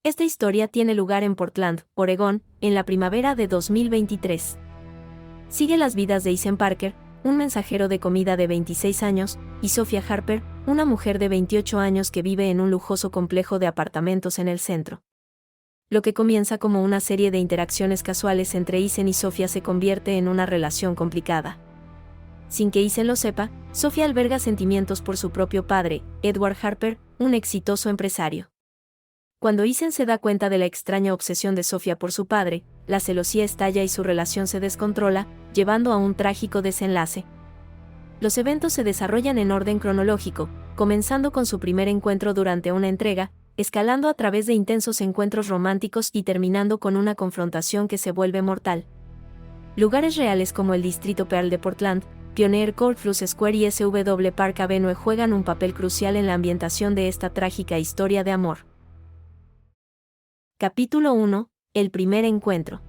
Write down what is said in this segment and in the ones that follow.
Esta historia tiene lugar en Portland, Oregón, en la primavera de 2023. Sigue las vidas de Ethan Parker, un mensajero de comida de 26 años, y Sophia Harper, una mujer de 28 años que vive en un lujoso complejo de apartamentos en el centro. Lo que comienza como una serie de interacciones casuales entre Ethan y Sophia se convierte en una relación complicada. Sin que Ethan lo sepa, Sophia alberga sentimientos por su propio padre, Edward Harper, un exitoso empresario. Cuando Ethan se da cuenta de la extraña obsesión de Sophia por su padre, la celosía estalla y su relación se descontrola, llevando a un trágico desenlace. Los eventos se desarrollan en orden cronológico, comenzando con su primer encuentro durante una entrega, escalando a través de intensos encuentros románticos y terminando con una confrontación que se vuelve mortal. Lugares reales como el Distrito Pearl de Portland, Pioneer Court, Fluss Square y SW Park Avenue juegan un papel crucial en la ambientación de esta trágica historia de amor. Capítulo 1. El primer encuentro.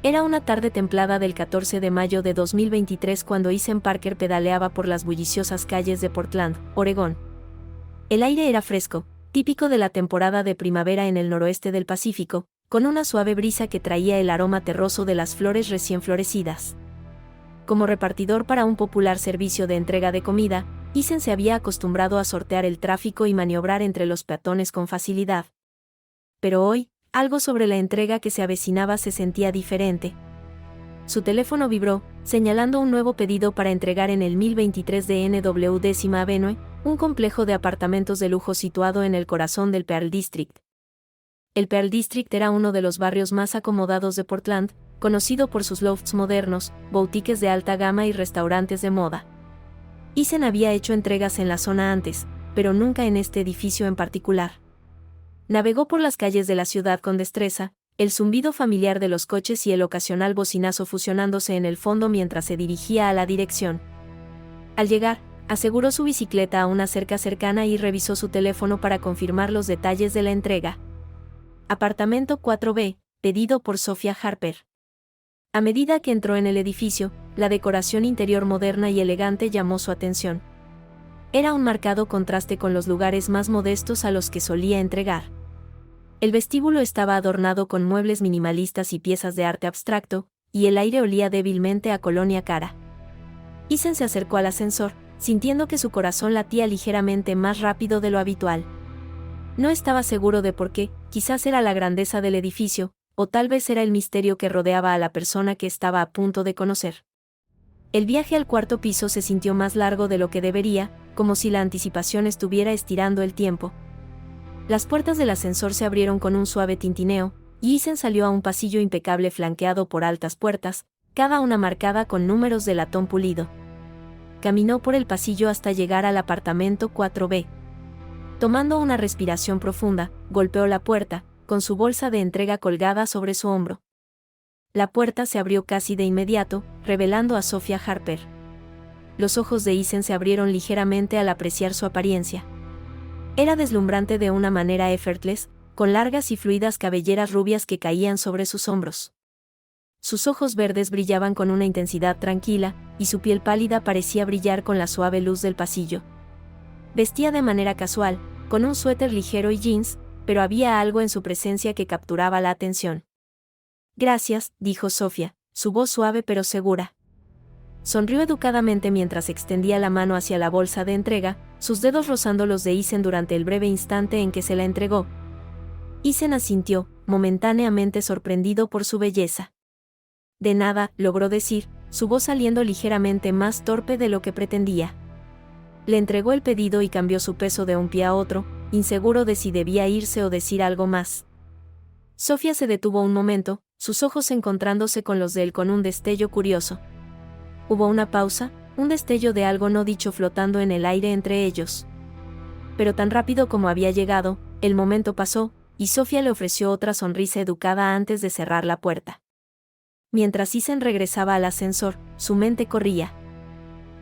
Era una tarde templada del 14 de mayo de 2023 cuando Ethan Parker pedaleaba por las bulliciosas calles de Portland, Oregón. El aire era fresco, típico de la temporada de primavera en el noroeste del Pacífico, con una suave brisa que traía el aroma terroso de las flores recién florecidas. Como repartidor para un popular servicio de entrega de comida, Ethan se había acostumbrado a sortear el tráfico y maniobrar entre los peatones con facilidad. Pero hoy, algo sobre la entrega que se avecinaba se sentía diferente. Su teléfono vibró, señalando un nuevo pedido para entregar en el 1023 de NW 10th Avenue, un complejo de apartamentos de lujo situado en el corazón del Pearl District. El Pearl District era uno de los barrios más acomodados de Portland, conocido por sus lofts modernos, boutiques de alta gama y restaurantes de moda. Ethan había hecho entregas en la zona antes, pero nunca en este edificio en particular. Navegó por las calles de la ciudad con destreza, el zumbido familiar de los coches y el ocasional bocinazo fusionándose en el fondo mientras se dirigía a la dirección. Al llegar, aseguró su bicicleta a una cerca cercana y revisó su teléfono para confirmar los detalles de la entrega. Apartamento 4B, pedido por Sophia Harper. A medida que entró en el edificio, la decoración interior moderna y elegante llamó su atención. Era un marcado contraste con los lugares más modestos a los que solía entregar. El vestíbulo estaba adornado con muebles minimalistas y piezas de arte abstracto, y el aire olía débilmente a colonia cara. Ethan se acercó al ascensor, sintiendo que su corazón latía ligeramente más rápido de lo habitual. No estaba seguro de por qué, quizás era la grandeza del edificio, o tal vez era el misterio que rodeaba a la persona que estaba a punto de conocer. El viaje al cuarto piso se sintió más largo de lo que debería, como si la anticipación estuviera estirando el tiempo. Las puertas del ascensor se abrieron con un suave tintineo, y Ethan salió a un pasillo impecable flanqueado por altas puertas, cada una marcada con números de latón pulido. Caminó por el pasillo hasta llegar al apartamento 4B. Tomando una respiración profunda, golpeó la puerta, con su bolsa de entrega colgada sobre su hombro. La puerta se abrió casi de inmediato, revelando a Sophia Harper. Los ojos de Ethan se abrieron ligeramente al apreciar su apariencia. Era deslumbrante de una manera effortless, con largas y fluidas cabelleras rubias que caían sobre sus hombros. Sus ojos verdes brillaban con una intensidad tranquila, y su piel pálida parecía brillar con la suave luz del pasillo. Vestía de manera casual, con un suéter ligero y jeans, pero había algo en su presencia que capturaba la atención. «Gracias», dijo Sophia, su voz suave pero segura. Sonrió educadamente mientras extendía la mano hacia la bolsa de entrega, sus dedos rozando los de Ethan durante el breve instante en que se la entregó. Ethan asintió, momentáneamente sorprendido por su belleza. «De nada», logró decir, su voz saliendo ligeramente más torpe de lo que pretendía. Le entregó el pedido y cambió su peso de un pie a otro, inseguro de si debía irse o decir algo más. Sophia se detuvo un momento, sus ojos encontrándose con los de él con un destello curioso. Hubo una pausa, un destello de algo no dicho flotando en el aire entre ellos. Pero tan rápido como había llegado, el momento pasó, y Sophia le ofreció otra sonrisa educada antes de cerrar la puerta. Mientras Ethan regresaba al ascensor, su mente corría.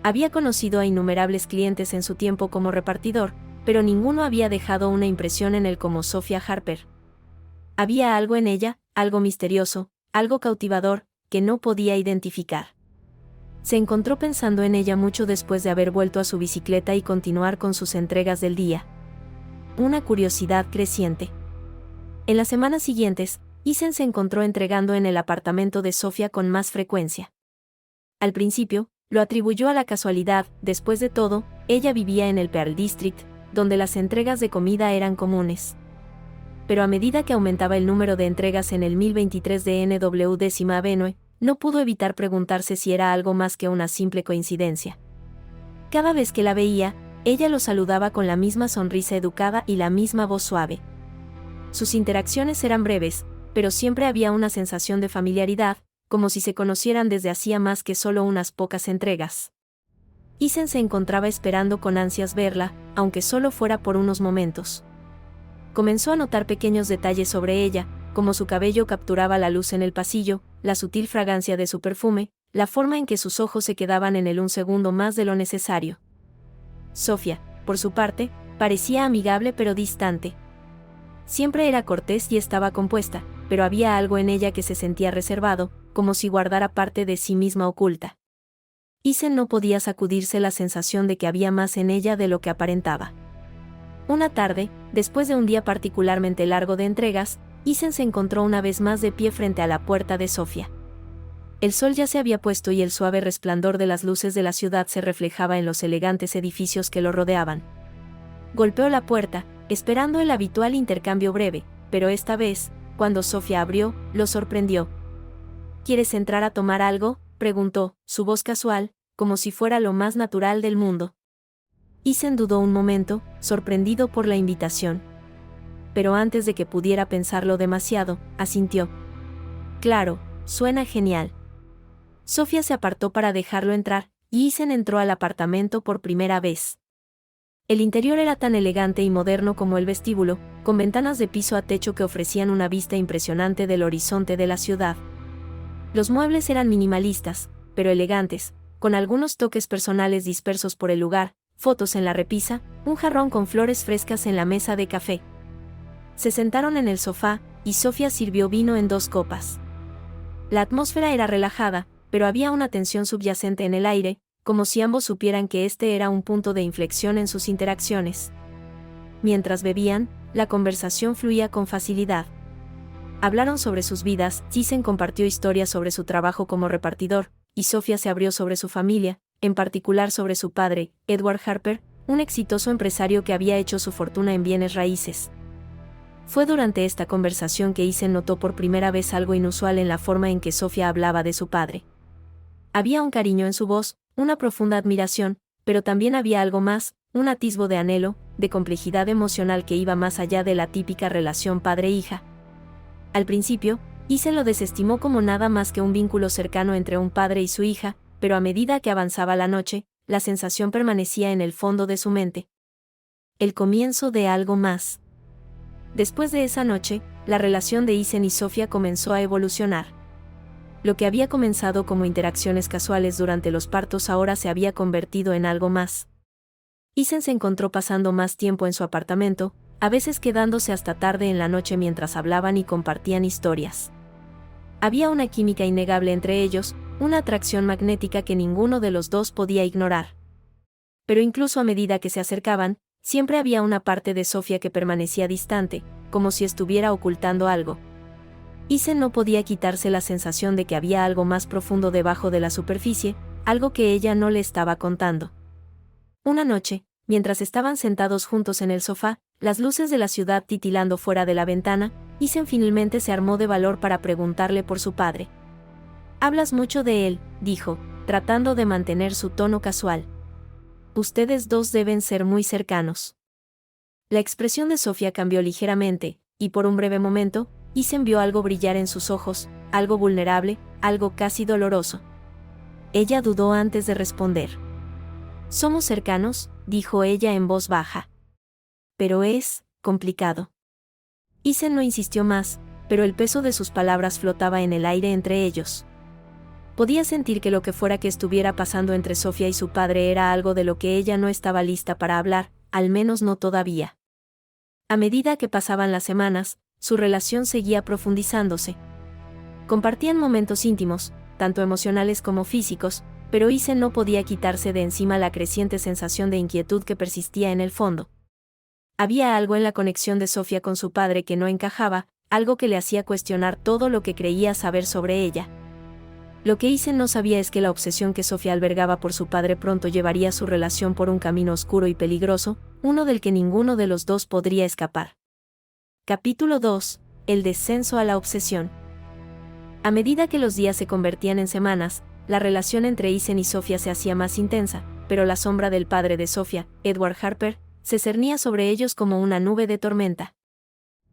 Había conocido a innumerables clientes en su tiempo como repartidor, pero ninguno había dejado una impresión en él como Sophia Harper. Había algo en ella, algo misterioso, algo cautivador, que no podía identificar. Se encontró pensando en ella mucho después de haber vuelto a su bicicleta y continuar con sus entregas del día. Una curiosidad creciente. En las semanas siguientes, Isen se encontró entregando en el apartamento de Sofía con más frecuencia. Al principio, lo atribuyó a la casualidad, después de todo, ella vivía en el Pearl District, donde las entregas de comida eran comunes. Pero a medida que aumentaba el número de entregas en el 1023 de NW10 Avenue, no pudo evitar preguntarse si era algo más que una simple coincidencia. Cada vez que la veía, ella lo saludaba con la misma sonrisa educada y la misma voz suave. Sus interacciones eran breves, pero siempre había una sensación de familiaridad, como si se conocieran desde hacía más que solo unas pocas entregas. Isen se encontraba esperando con ansias verla, aunque solo fuera por unos momentos. Comenzó a notar pequeños detalles sobre ella, como su cabello capturaba la luz en el pasillo, la sutil fragancia de su perfume, la forma en que sus ojos se quedaban en él un segundo más de lo necesario. Sofía, por su parte, parecía amigable pero distante. Siempre era cortés y estaba compuesta, pero había algo en ella que se sentía reservado, como si guardara parte de sí misma oculta. Isen no podía sacudirse la sensación de que había más en ella de lo que aparentaba. Una tarde, después de un día particularmente largo de entregas, Isen se encontró una vez más de pie frente a la puerta de Sofía. El sol ya se había puesto y el suave resplandor de las luces de la ciudad se reflejaba en los elegantes edificios que lo rodeaban. Golpeó la puerta, esperando el habitual intercambio breve, pero esta vez, cuando Sofía abrió, lo sorprendió. ¿Quieres entrar a tomar algo?, preguntó, su voz casual, como si fuera lo más natural del mundo. Isen dudó un momento, sorprendido por la invitación. Pero antes de que pudiera pensarlo demasiado, asintió. Claro, suena genial. Sofía se apartó para dejarlo entrar, y Isen entró al apartamento por primera vez. El interior era tan elegante y moderno como el vestíbulo, con ventanas de piso a techo que ofrecían una vista impresionante del horizonte de la ciudad. Los muebles eran minimalistas, pero elegantes, con algunos toques personales dispersos por el lugar, fotos en la repisa, un jarrón con flores frescas en la mesa de café. Se sentaron en el sofá, y Sofía sirvió vino en 2 copas. La atmósfera era relajada, pero había una tensión subyacente en el aire, como si ambos supieran que este era un punto de inflexión en sus interacciones. Mientras bebían, la conversación fluía con facilidad. Hablaron sobre sus vidas, Isen compartió historias sobre su trabajo como repartidor, y Sofía se abrió sobre su familia, en particular sobre su padre, Edward Harper, un exitoso empresario que había hecho su fortuna en bienes raíces. Fue durante esta conversación que Isen notó por primera vez algo inusual en la forma en que Sofía hablaba de su padre. Había un cariño en su voz, una profunda admiración, pero también había algo más, un atisbo de anhelo, de complejidad emocional que iba más allá de la típica relación padre-hija. Al principio, Isen lo desestimó como nada más que un vínculo cercano entre un padre y su hija, pero a medida que avanzaba la noche, la sensación permanecía en el fondo de su mente. El comienzo de algo más. Después de esa noche, la relación de Isen y Sofía comenzó a evolucionar. Lo que había comenzado como interacciones casuales durante los partos ahora se había convertido en algo más. Isen se encontró pasando más tiempo en su apartamento, a veces quedándose hasta tarde en la noche mientras hablaban y compartían historias. Había una química innegable entre ellos, una atracción magnética que ninguno de los dos podía ignorar. Pero incluso a medida que se acercaban, siempre había una parte de Sofía que permanecía distante, como si estuviera ocultando algo. Isen no podía quitarse la sensación de que había algo más profundo debajo de la superficie, algo que ella no le estaba contando. Una noche, mientras estaban sentados juntos en el sofá, las luces de la ciudad titilando fuera de la ventana, Isen finalmente se armó de valor para preguntarle por su padre. «Hablas mucho de él», dijo, tratando de mantener su tono casual. «Ustedes dos deben ser muy cercanos». La expresión de Sofía cambió ligeramente, y por un breve momento, Isen vio algo brillar en sus ojos, algo vulnerable, algo casi doloroso. Ella dudó antes de responder. «Somos cercanos», dijo ella en voz baja. «Pero es complicado». Isen no insistió más, pero el peso de sus palabras flotaba en el aire entre ellos. Podía sentir que lo que fuera que estuviera pasando entre Sofía y su padre era algo de lo que ella no estaba lista para hablar, al menos no todavía. A medida que pasaban las semanas, su relación seguía profundizándose. Compartían momentos íntimos, tanto emocionales como físicos, pero Isen no podía quitarse de encima la creciente sensación de inquietud que persistía en el fondo. Había algo en la conexión de Sofía con su padre que no encajaba, algo que le hacía cuestionar todo lo que creía saber sobre ella. Lo que Isen no sabía es que la obsesión que Sofía albergaba por su padre pronto llevaría su relación por un camino oscuro y peligroso, uno del que ninguno de los dos podría escapar. Capítulo 2. El descenso a la obsesión. A medida que los días se convertían en semanas, la relación entre Isen y Sofía se hacía más intensa, pero la sombra del padre de Sofía, Edward Harper, se cernía sobre ellos como una nube de tormenta.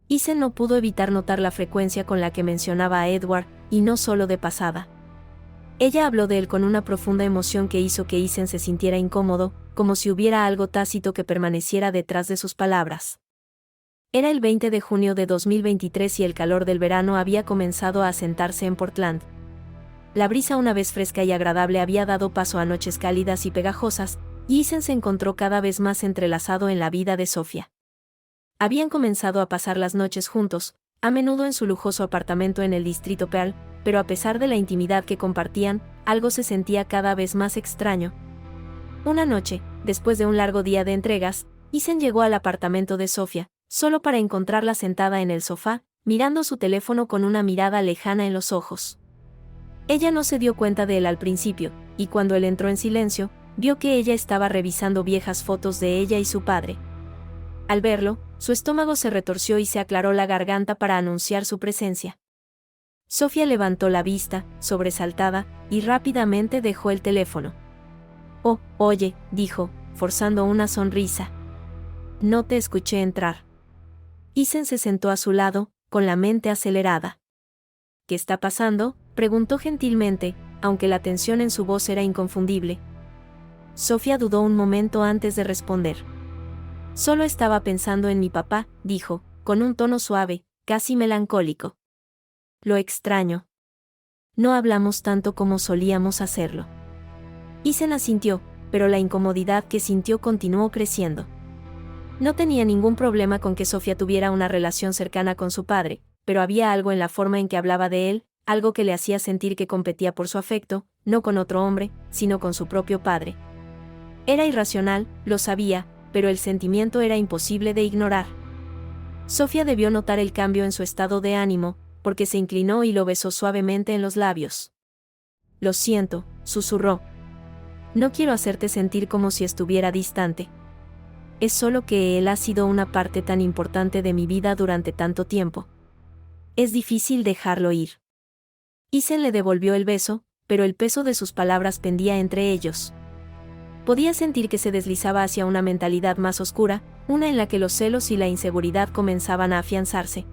Isen no pudo evitar notar la frecuencia con la que mencionaba a Edward, y no solo de pasada. Ella habló de él con una profunda emoción que hizo que Isen se sintiera incómodo, como si hubiera algo tácito que permaneciera detrás de sus palabras. Era el 20 de junio de 2023 y el calor del verano había comenzado a asentarse en Portland. La brisa, una vez fresca y agradable, había dado paso a noches cálidas y pegajosas, y Isen se encontró cada vez más entrelazado en la vida de Sofía. Habían comenzado a pasar las noches juntos, a menudo en su lujoso apartamento en el distrito Pearl, pero a pesar de la intimidad que compartían, algo se sentía cada vez más extraño. Una noche, después de un largo día de entregas, Isen llegó al apartamento de Sofía, solo para encontrarla sentada en el sofá, mirando su teléfono con una mirada lejana en los ojos. Ella no se dio cuenta de él al principio, y cuando él entró en silencio, vio que ella estaba revisando viejas fotos de ella y su padre. Al verlo, su estómago se retorció y se aclaró la garganta para anunciar su presencia. Sofía levantó la vista, sobresaltada, y rápidamente dejó el teléfono. «Oh, oye», dijo, forzando una sonrisa. «No te escuché entrar». Isen se sentó a su lado, con la mente acelerada. «¿Qué está pasando?», preguntó gentilmente, aunque la tensión en su voz era inconfundible. Sofía dudó un momento antes de responder. «Solo estaba pensando en mi papá», dijo, con un tono suave, casi melancólico. «Lo extraño. No hablamos tanto como solíamos hacerlo». Isen asintió, pero la incomodidad que sintió continuó creciendo. No tenía ningún problema con que Sofía tuviera una relación cercana con su padre, pero había algo en la forma en que hablaba de él, algo que le hacía sentir que competía por su afecto, no con otro hombre, sino con su propio padre. Era irracional, lo sabía, pero el sentimiento era imposible de ignorar. Sofía debió notar el cambio en su estado de ánimo, porque se inclinó y lo besó suavemente en los labios. «Lo siento», susurró. «No quiero hacerte sentir como si estuviera distante. Es solo que él ha sido una parte tan importante de mi vida durante tanto tiempo. Es difícil dejarlo ir». Isen le devolvió el beso, pero el peso de sus palabras pendía entre ellos. Podía sentir que se deslizaba hacia una mentalidad más oscura, una en la que los celos y la inseguridad comenzaban a afianzarse.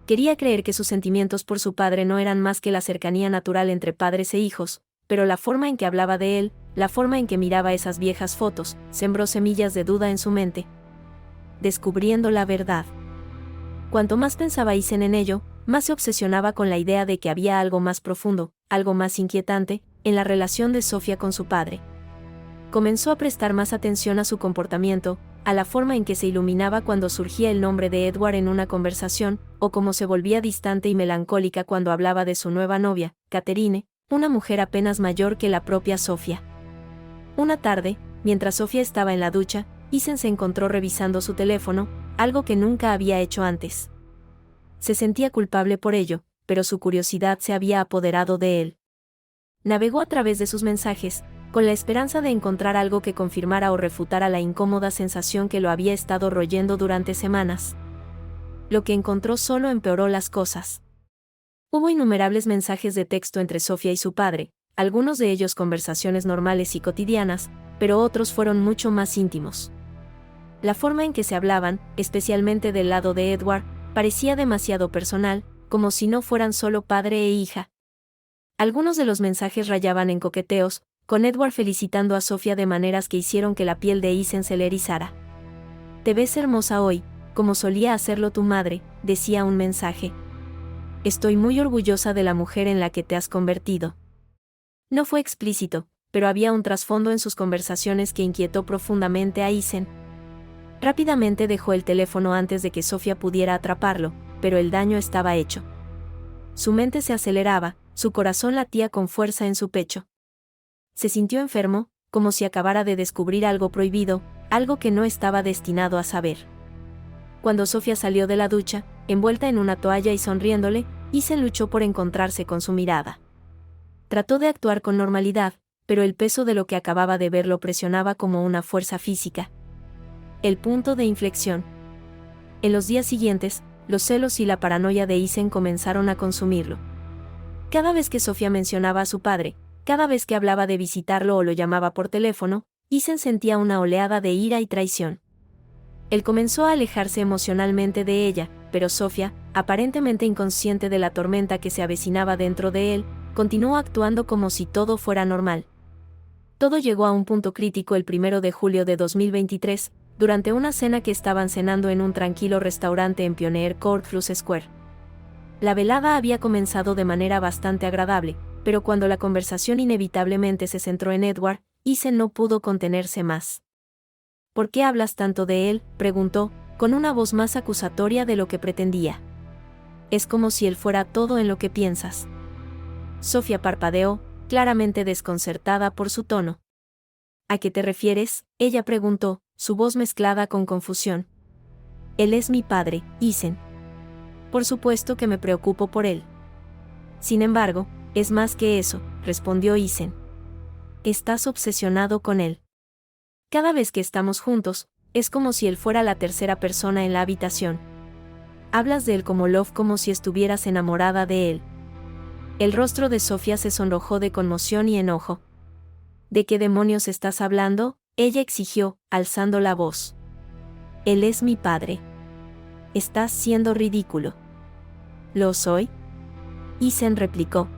Quería creer que sus sentimientos por su padre no eran más que la cercanía natural entre padres e hijos, pero la forma en que hablaba de él, la forma en que miraba esas viejas fotos, sembró semillas de duda en su mente. Descubriendo la verdad. Cuanto más pensaba Isen en ello, más se obsesionaba con la idea de que había algo más profundo, algo más inquietante, en la relación de Sofía con su padre. Comenzó a prestar más atención a su comportamiento, a la forma en que se iluminaba cuando surgía el nombre de Edward en una conversación, o cómo se volvía distante y melancólica cuando hablaba de su nueva novia, Catherine, una mujer apenas mayor que la propia Sofía. Una tarde, mientras Sofía estaba en la ducha, Isen se encontró revisando su teléfono, algo que nunca había hecho antes. Se sentía culpable por ello, pero su curiosidad se había apoderado de él. Navegó a través de sus mensajes, con la esperanza de encontrar algo que confirmara o refutara la incómoda sensación que lo había estado royendo durante semanas. Lo que encontró solo empeoró las cosas. Hubo innumerables mensajes de texto entre Sofía y su padre, algunos de ellos conversaciones normales y cotidianas, pero otros fueron mucho más íntimos. La forma en que se hablaban, especialmente del lado de Edward, parecía demasiado personal, como si no fueran solo padre e hija. Algunos de los mensajes rayaban en coqueteos, con Edward felicitando a Sofía de maneras que hicieron que la piel de Isen se le erizara. «Te ves hermosa hoy, como solía hacerlo tu madre», decía un mensaje. «Estoy muy orgullosa de la mujer en la que te has convertido». No fue explícito, pero había un trasfondo en sus conversaciones que inquietó profundamente a Isen. Rápidamente dejó el teléfono antes de que Sofía pudiera atraparlo, pero el daño estaba hecho. Su mente se aceleraba, su corazón latía con fuerza en su pecho. Se sintió enfermo, como si acabara de descubrir algo prohibido, algo que no estaba destinado a saber. Cuando Sofía salió de la ducha, envuelta en una toalla y sonriéndole, Isen luchó por encontrarse con su mirada. Trató de actuar con normalidad, pero el peso de lo que acababa de ver lo presionaba como una fuerza física. El punto de inflexión. En los días siguientes, los celos y la paranoia de Isen comenzaron a consumirlo. Cada vez que Sofía mencionaba a su padre, cada vez que hablaba de visitarlo o lo llamaba por teléfono, Isen sentía una oleada de ira y traición. Él comenzó a alejarse emocionalmente de ella, pero Sofía, aparentemente inconsciente de la tormenta que se avecinaba dentro de él, continuó actuando como si todo fuera normal. Todo llegó a un punto crítico el 1 de julio de 2023, durante una cena que estaban cenando en un tranquilo restaurante en Pioneer Court Plus Square. La velada había comenzado de manera bastante agradable, pero cuando la conversación inevitablemente se centró en Edward, Isen no pudo contenerse más. ¿Por qué hablas tanto de él?, preguntó, con una voz más acusatoria de lo que pretendía. Es como si él fuera todo en lo que piensas. Sofía parpadeó, claramente desconcertada por su tono. ¿A qué te refieres?, ella preguntó, su voz mezclada con confusión. Él es mi padre, Isen. Por supuesto que me preocupo por él. Sin embargo, es más que eso, respondió Isen. Estás obsesionado con él. Cada vez que estamos juntos, es como si él fuera la tercera persona en la habitación. Hablas de él como Love, como si estuvieras enamorada de él. El rostro de Sofía se sonrojó de conmoción y enojo. ¿De qué demonios estás hablando?, ella exigió, alzando la voz. Él es mi padre. Estás siendo ridículo. ¿Lo soy?, Isen replicó.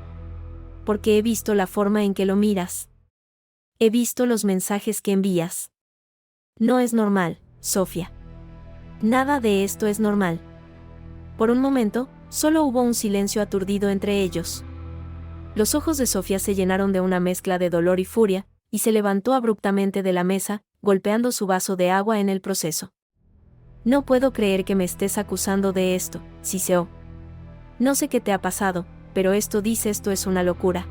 Porque he visto la forma en que lo miras. He visto los mensajes que envías. No es normal, Sofía. Nada de esto es normal. Por un momento, solo hubo un silencio aturdido entre ellos. Los ojos de Sofía se llenaron de una mezcla de dolor y furia, y se levantó abruptamente de la mesa, golpeando su vaso de agua en el proceso. No puedo creer que me estés acusando de esto, siseó. No sé qué te ha pasado, pero esto es una locura.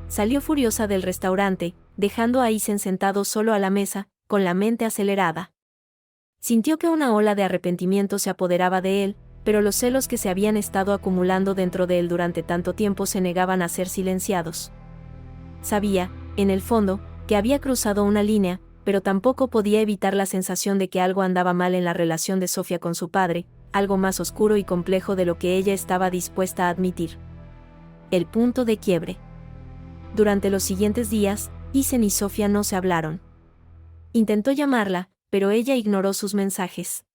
Salió furiosa del restaurante, dejando a Isen sentado solo a la mesa, con la mente acelerada. Sintió que una ola de arrepentimiento se apoderaba de él, pero los celos que se habían estado acumulando dentro de él durante tanto tiempo se negaban a ser silenciados. Sabía, en el fondo, que había cruzado una línea, pero tampoco podía evitar la sensación de que algo andaba mal en la relación de Sofía con su padre, algo más oscuro y complejo de lo que ella estaba dispuesta a admitir. El punto de quiebre. Durante los siguientes días, Isen y Sofía no se hablaron. Intentó llamarla, pero ella ignoró sus mensajes.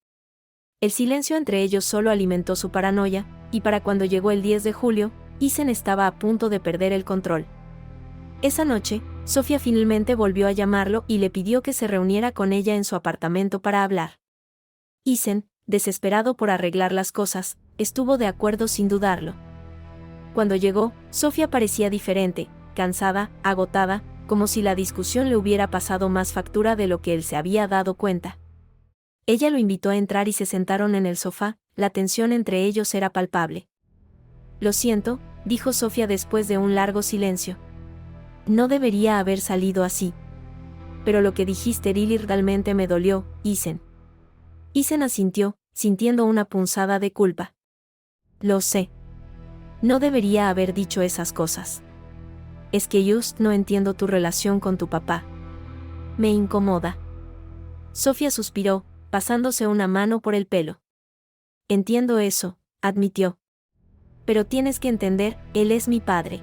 El silencio entre ellos solo alimentó su paranoia, y para cuando llegó el 10 de julio, Isen estaba a punto de perder el control. Esa noche, Sofía finalmente volvió a llamarlo y le pidió que se reuniera con ella en su apartamento para hablar. Isen, desesperado por arreglar las cosas, estuvo de acuerdo sin dudarlo. Cuando llegó, Sofía parecía diferente, cansada, agotada, como si la discusión le hubiera pasado más factura de lo que él se había dado cuenta. Ella lo invitó a entrar y se sentaron en el sofá, la tensión entre ellos era palpable. Lo siento, dijo Sofía después de un largo silencio. No debería haber salido así. Pero lo que dijiste realmente me dolió, Isen. Isen asintió, sintiendo una punzada de culpa. Lo sé. No debería haber dicho esas cosas. Es que just no entiendo tu relación con tu papá. Me incomoda. Sofía suspiró, pasándose una mano por el pelo. Entiendo eso, admitió. Pero tienes que entender, él es mi padre.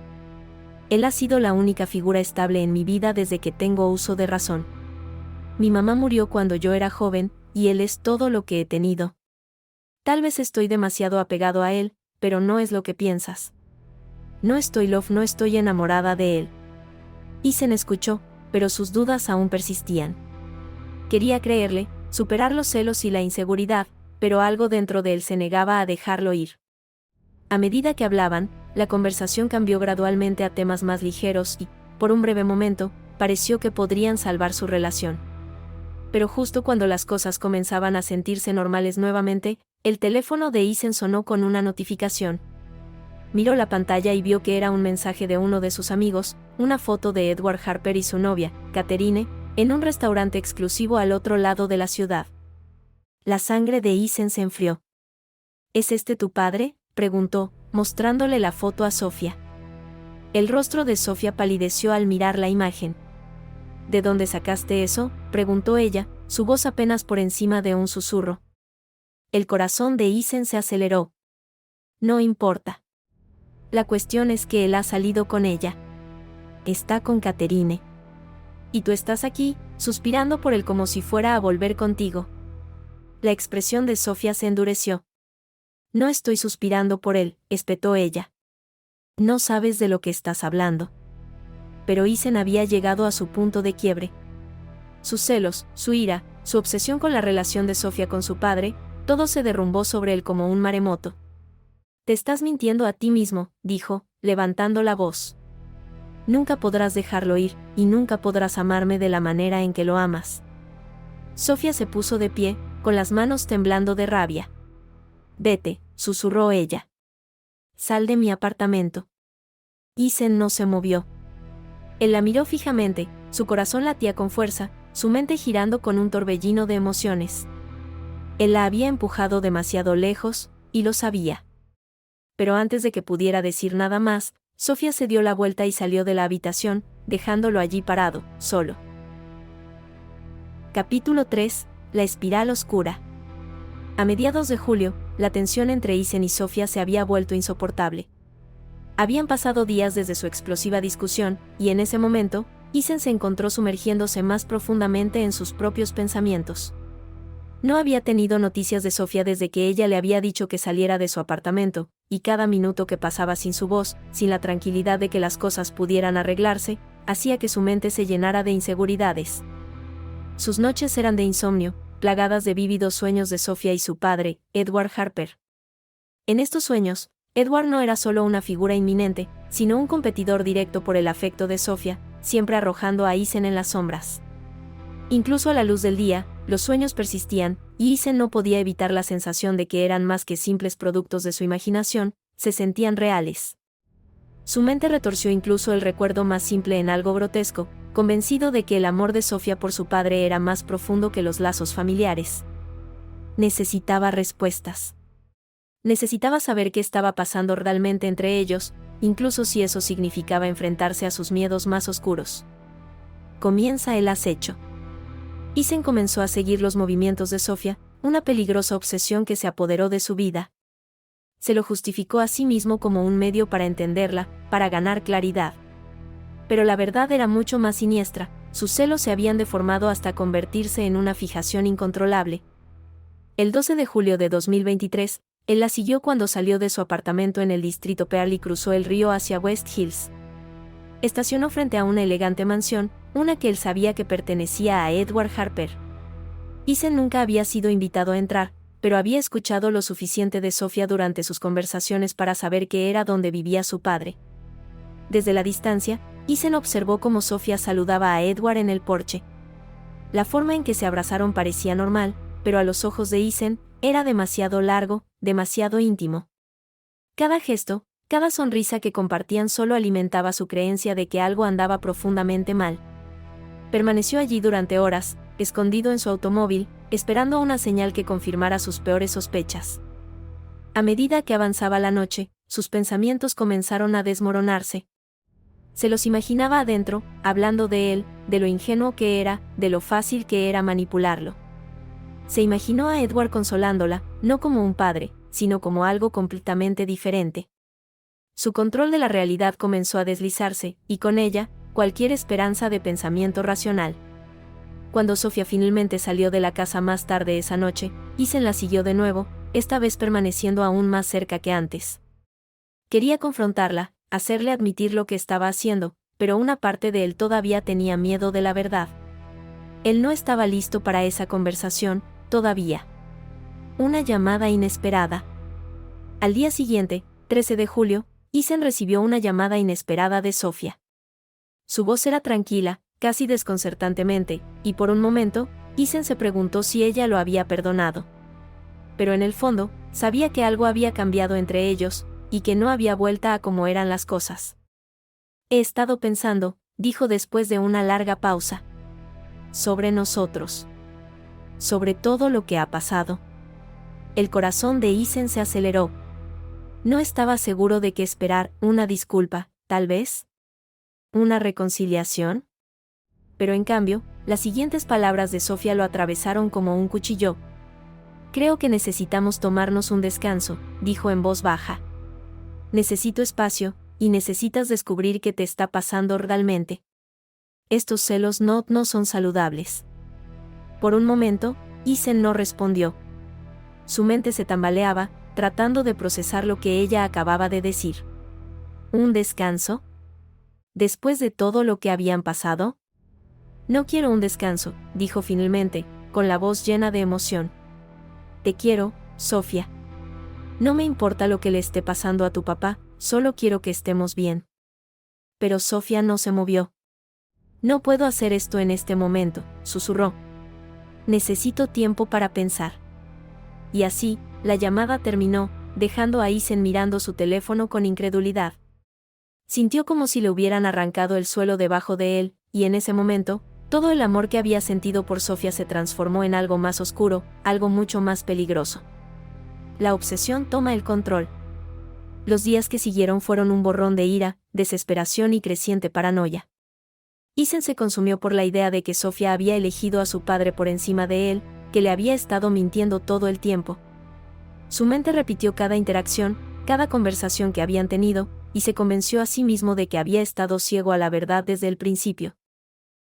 Él ha sido la única figura estable en mi vida desde que tengo uso de razón. Mi mamá murió cuando yo era joven, y él es todo lo que he tenido. Tal vez estoy demasiado apegado a él, pero no es lo que piensas. No estoy enamorada de él. Isen escuchó, pero sus dudas aún persistían. Quería creerle, superar los celos y la inseguridad, pero algo dentro de él se negaba a dejarlo ir. A medida que hablaban, la conversación cambió gradualmente a temas más ligeros y, por un breve momento, pareció que podrían salvar su relación. Pero justo cuando las cosas comenzaban a sentirse normales nuevamente, el teléfono de Isen sonó con una notificación. Miró la pantalla y vio que era un mensaje de uno de sus amigos, una foto de Edward Harper y su novia, Catherine, en un restaurante exclusivo al otro lado de la ciudad. La sangre de Isen se enfrió. ¿Es este tu padre?, preguntó, mostrándole la foto a Sofía. El rostro de Sofía palideció al mirar la imagen. ¿De dónde sacaste eso?, preguntó ella, su voz apenas por encima de un susurro. El corazón de Isen se aceleró. No importa. La cuestión es que él ha salido con ella. Está con Catherine. Y tú estás aquí, suspirando por él como si fuera a volver contigo. La expresión de Sofía se endureció. No estoy suspirando por él, espetó ella. No sabes de lo que estás hablando. Pero Isen había llegado a su punto de quiebre. Sus celos, su ira, su obsesión con la relación de Sofía con su padre, todo se derrumbó sobre él como un maremoto. Te estás mintiendo a ti mismo, dijo, levantando la voz. Nunca podrás dejarlo ir, y nunca podrás amarme de la manera en que lo amas. Sofía se puso de pie, con las manos temblando de rabia. Vete, susurró ella. Sal de mi apartamento. Isen no se movió. Él la miró fijamente, su corazón latía con fuerza, su mente girando con un torbellino de emociones. Él la había empujado demasiado lejos, y lo sabía. Pero antes de que pudiera decir nada más, Sofía se dio la vuelta y salió de la habitación, dejándolo allí parado, solo. Capítulo 3. La espiral oscura. A mediados de julio, la tensión entre Isen y Sofía se había vuelto insoportable. Habían pasado días desde su explosiva discusión, y en ese momento, Isen se encontró sumergiéndose más profundamente en sus propios pensamientos. No había tenido noticias de Sofía desde que ella le había dicho que saliera de su apartamento, y cada minuto que pasaba sin su voz, sin la tranquilidad de que las cosas pudieran arreglarse, hacía que su mente se llenara de inseguridades. Sus noches eran de insomnio, plagadas de vívidos sueños de Sofía y su padre, Edward Harper. En estos sueños, Edward no era solo una figura inminente, sino un competidor directo por el afecto de Sofía, siempre arrojando a Isen en las sombras. Incluso a la luz del día, los sueños persistían, y Isen no podía evitar la sensación de que eran más que simples productos de su imaginación, se sentían reales. Su mente retorció incluso el recuerdo más simple en algo grotesco, convencido de que el amor de Sofía por su padre era más profundo que los lazos familiares. Necesitaba respuestas. Necesitaba saber qué estaba pasando realmente entre ellos, incluso si eso significaba enfrentarse a sus miedos más oscuros. Comienza el acecho. Isen comenzó a seguir los movimientos de Sofía, una peligrosa obsesión que se apoderó de su vida. Se lo justificó a sí mismo como un medio para entenderla, para ganar claridad. Pero la verdad era mucho más siniestra, sus celos se habían deformado hasta convertirse en una fijación incontrolable. El 12 de julio de 2023, él la siguió cuando salió de su apartamento en el distrito Pearl y cruzó el río hacia West Hills. Estacionó frente a una elegante mansión, una que él sabía que pertenecía a Edward Harper. Isen nunca había sido invitado a entrar, pero había escuchado lo suficiente de Sofía durante sus conversaciones para saber que era donde vivía su padre. Desde la distancia, Isen observó cómo Sofía saludaba a Edward en el porche. La forma en que se abrazaron parecía normal, pero a los ojos de Isen, era demasiado largo, demasiado íntimo. Cada gesto, cada sonrisa que compartían solo alimentaba su creencia de que algo andaba profundamente mal. Permaneció allí durante horas, escondido en su automóvil, esperando una señal que confirmara sus peores sospechas. A medida que avanzaba la noche, sus pensamientos comenzaron a desmoronarse. Se los imaginaba adentro, hablando de él, de lo ingenuo que era, de lo fácil que era manipularlo. Se imaginó a Edward consolándola, no como un padre, sino como algo completamente diferente. Su control de la realidad comenzó a deslizarse, y con ella, cualquier esperanza de pensamiento racional. Cuando Sofía finalmente salió de la casa más tarde esa noche, Isen la siguió de nuevo, esta vez permaneciendo aún más cerca que antes. Quería confrontarla, hacerle admitir lo que estaba haciendo, pero una parte de él todavía tenía miedo de la verdad. Él no estaba listo para esa conversación, todavía. Una llamada inesperada. Al día siguiente, 13 de julio, Isen recibió una llamada inesperada de Sofía. Su voz era tranquila, casi desconcertantemente, y por un momento, Isen se preguntó si ella lo había perdonado. Pero en el fondo, sabía que algo había cambiado entre ellos, y que no había vuelta a como eran las cosas. He estado pensando, dijo después de una larga pausa. Sobre nosotros. sobre todo lo que ha pasado. El corazón de Isen se aceleró. No estaba seguro de qué esperar, una disculpa, tal vez. ¿Una reconciliación? Pero en cambio, las siguientes palabras de Sofía lo atravesaron como un cuchillo. Creo que necesitamos tomarnos un descanso, dijo en voz baja. Necesito espacio, y necesitas descubrir qué te está pasando realmente. Estos celos no son saludables. Por un momento, Isen no respondió. Su mente se tambaleaba, tratando de procesar lo que ella acababa de decir. ¿Un descanso? ¿Después de todo lo que habían pasado? No quiero un descanso, dijo finalmente, con la voz llena de emoción. Te quiero, Sofía. No me importa lo que le esté pasando a tu papá, solo quiero que estemos bien. Pero Sofía no se movió. No puedo hacer esto en este momento, susurró. Necesito tiempo para pensar. Y así, la llamada terminó, dejando a Isen mirando su teléfono con incredulidad. Sintió como si le hubieran arrancado el suelo debajo de él, y en ese momento, todo el amor que había sentido por Sofía se transformó en algo más oscuro, algo mucho más peligroso. La obsesión toma el control. Los días que siguieron fueron un borrón de ira, desesperación y creciente paranoia. Isen se consumió por la idea de que Sofía había elegido a su padre por encima de él, que le había estado mintiendo todo el tiempo. Su mente repitió cada interacción, cada conversación que habían tenido, y se convenció a sí mismo de que había estado ciego a la verdad desde el principio.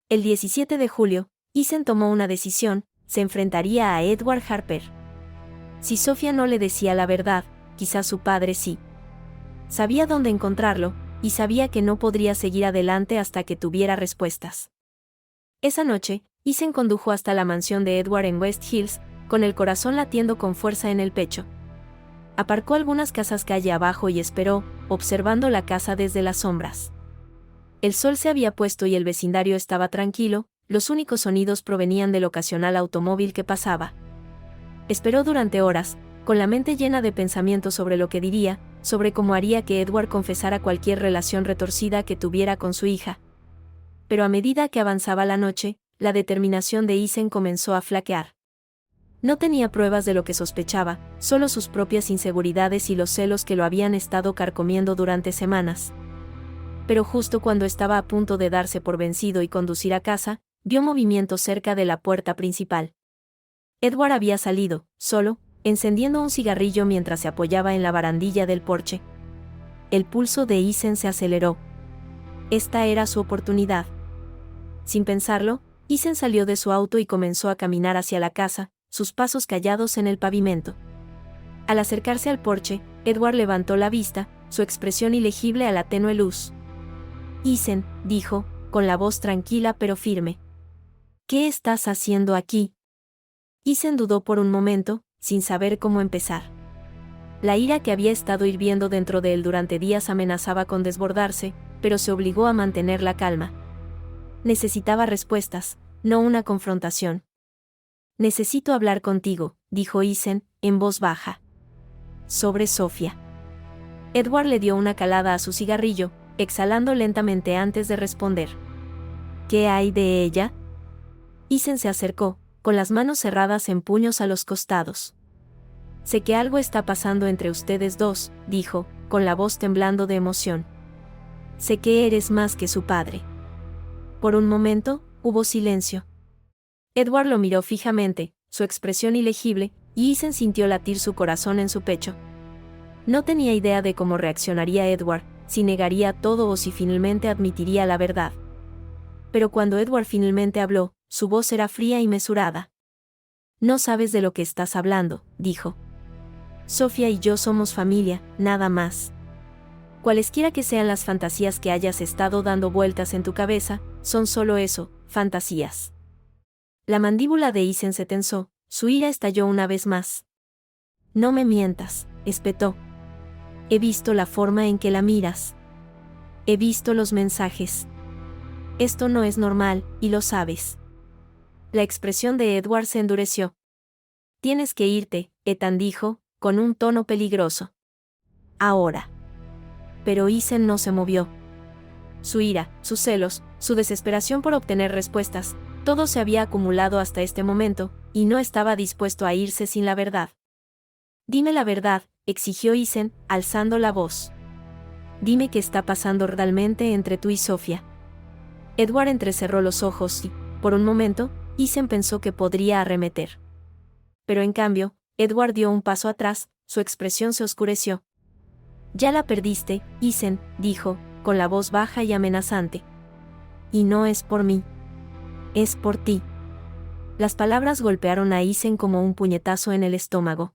El 17 de julio, Isen tomó una decisión, se enfrentaría a Edward Harper. Si Sofía no le decía la verdad, quizás su padre sí. Sabía dónde encontrarlo, y sabía que no podría seguir adelante hasta que tuviera respuestas. Esa noche, Isen condujo hasta la mansión de Edward en West Hills, con el corazón latiendo con fuerza en el pecho. Aparcó algunas casas calle abajo y esperó, observando la casa desde las sombras. El sol se había puesto y el vecindario estaba tranquilo, los únicos sonidos provenían del ocasional automóvil que pasaba. Esperó durante horas, con la mente llena de pensamientos sobre lo que diría, sobre cómo haría que Edward confesara cualquier relación retorcida que tuviera con su hija. Pero a medida que avanzaba la noche, la determinación de Isen comenzó a flaquear. No tenía pruebas de lo que sospechaba, solo sus propias inseguridades y los celos que lo habían estado carcomiendo durante semanas. Pero justo cuando estaba a punto de darse por vencido y conducir a casa, vio movimiento cerca de la puerta principal. Edward había salido, solo, encendiendo un cigarrillo mientras se apoyaba en la barandilla del porche. El pulso de Isen se aceleró. Esta era su oportunidad. Sin pensarlo, Isen salió de su auto y comenzó a caminar hacia la casa, sus pasos callados en el pavimento. Al acercarse al porche, Edward levantó la vista, su expresión ilegible a la tenue luz. Isen, dijo, con la voz tranquila pero firme. ¿Qué estás haciendo aquí? Isen dudó por un momento, sin saber cómo empezar. La ira que había estado hirviendo dentro de él durante días amenazaba con desbordarse, pero se obligó a mantener la calma. Necesitaba respuestas, no una confrontación. Necesito hablar contigo, dijo Isen, en voz baja. Sobre Sofía. Edward le dio una calada a su cigarrillo, exhalando lentamente antes de responder. ¿Qué hay de ella? Isen se acercó, con las manos cerradas en puños a los costados. Sé que algo está pasando entre ustedes dos, dijo, con la voz temblando de emoción. Sé que eres más que su padre. Por un momento, hubo silencio. Edward lo miró fijamente, su expresión ilegible, y Isen sintió latir su corazón en su pecho. No tenía idea de cómo reaccionaría Edward, si negaría todo o si finalmente admitiría la verdad. Pero cuando Edward finalmente habló, su voz era fría y mesurada. No sabes de lo que estás hablando, dijo. Sofía y yo somos familia, nada más. Cualesquiera que sean las fantasías que hayas estado dando vueltas en tu cabeza, son solo eso, fantasías. La mandíbula de Isen se tensó, su ira estalló una vez más. No me mientas, espetó. He visto la forma en que la miras. He visto los mensajes. Esto no es normal, y lo sabes. La expresión de Edward se endureció. Tienes que irte, Ethan dijo, con un tono peligroso. Ahora. Pero Isen no se movió. Su ira, sus celos, su desesperación por obtener respuestas, todo se había acumulado hasta este momento, y no estaba dispuesto a irse sin la verdad. Dime la verdad, exigió Isen, alzando la voz. Dime qué está pasando realmente entre tú y Sofía. Edward entrecerró los ojos y, por un momento, Isen pensó que podría arremeter. Pero en cambio, Edward dio un paso atrás, su expresión se oscureció. Ya la perdiste, Isen, dijo, con la voz baja y amenazante. Y no es por mí. Es por ti. Las palabras golpearon a Isen como un puñetazo en el estómago.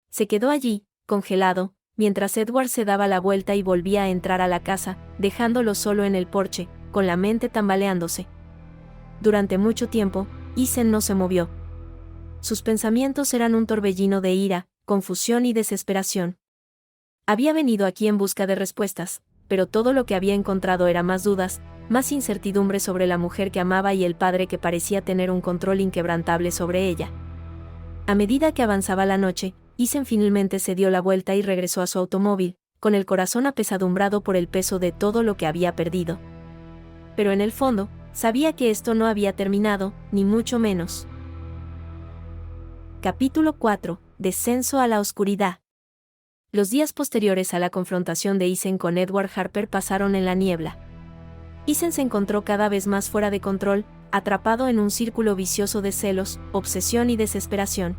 Se quedó allí, congelado, mientras Edward se daba la vuelta y volvía a entrar a la casa, dejándolo solo en el porche, con la mente tambaleándose. Durante mucho tiempo, Isen no se movió. Sus pensamientos eran un torbellino de ira, confusión y desesperación. Había venido aquí en busca de respuestas, pero todo lo que había encontrado era más dudas, más incertidumbre sobre la mujer que amaba y el padre que parecía tener un control inquebrantable sobre ella. A medida que avanzaba la noche, Isen finalmente se dio la vuelta y regresó a su automóvil, con el corazón apesadumbrado por el peso de todo lo que había perdido. Pero en el fondo, sabía que esto no había terminado, ni mucho menos. Capítulo 4. Descenso a la oscuridad. Los días posteriores a la confrontación de Isen con Edward Harper pasaron en la niebla. Isen se encontró cada vez más fuera de control, atrapado en un círculo vicioso de celos, obsesión y desesperación.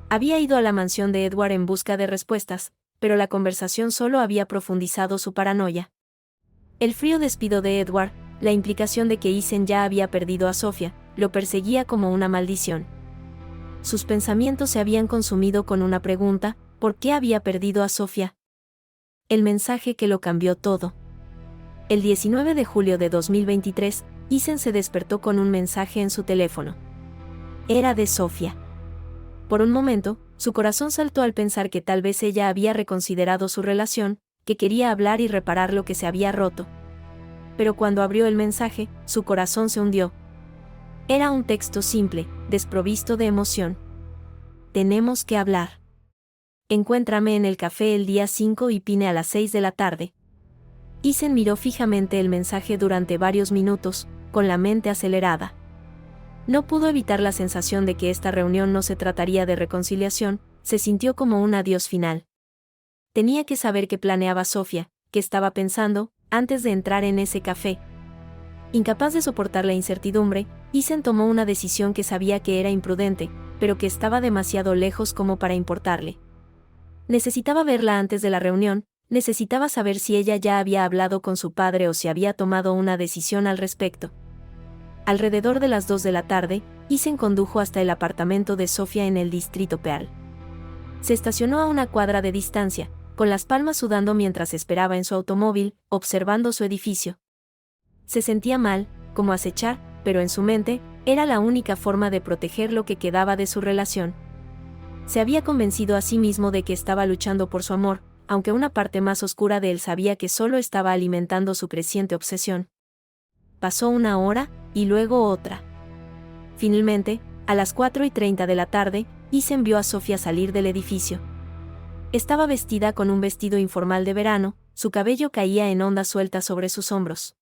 Había ido a la mansión de Edward en busca de respuestas, pero la conversación solo había profundizado su paranoia. El frío despido de Edward, la implicación de que Isen ya había perdido a Sofía, lo perseguía como una maldición. Sus pensamientos se habían consumido con una pregunta: ¿por qué había perdido a Sofía? El mensaje que lo cambió todo. El 19 de julio de 2023, Isen se despertó con un mensaje en su teléfono. Era de Sofía. Por un momento, su corazón saltó al pensar que tal vez ella había reconsiderado su relación, que quería hablar y reparar lo que se había roto. Pero cuando abrió el mensaje, su corazón se hundió. Era un texto simple, desprovisto de emoción. Tenemos que hablar. Encuéntrame en el café el día 5 y pine a las 6 de la tarde. Isen miró fijamente el mensaje durante varios minutos, con la mente acelerada. No pudo evitar la sensación de que esta reunión no se trataría de reconciliación, se sintió como un adiós final. Tenía que saber qué planeaba Sofía, qué estaba pensando, antes de entrar en ese café. Incapaz de soportar la incertidumbre, Isen tomó una decisión que sabía que era imprudente, pero que estaba demasiado lejos como para importarle. Necesitaba verla antes de la reunión, necesitaba saber si ella ya había hablado con su padre o si había tomado una decisión al respecto. Alrededor de las 2 de la tarde, Isen condujo hasta el apartamento de Sofía en el distrito Pearl. Se estacionó a una cuadra de distancia, con las palmas sudando mientras esperaba en su automóvil, observando su edificio. Se sentía mal, como acechar, pero en su mente, era la única forma de proteger lo que quedaba de su relación. Se había convencido a sí mismo de que estaba luchando por su amor, aunque una parte más oscura de él sabía que solo estaba alimentando su creciente obsesión. Pasó una hora, y luego otra. Finalmente, a las 4:30 de la tarde, Isen vio a Sofía salir del edificio. Estaba vestida con un vestido informal de verano, su cabello caía en ondas sueltas sobre sus hombros.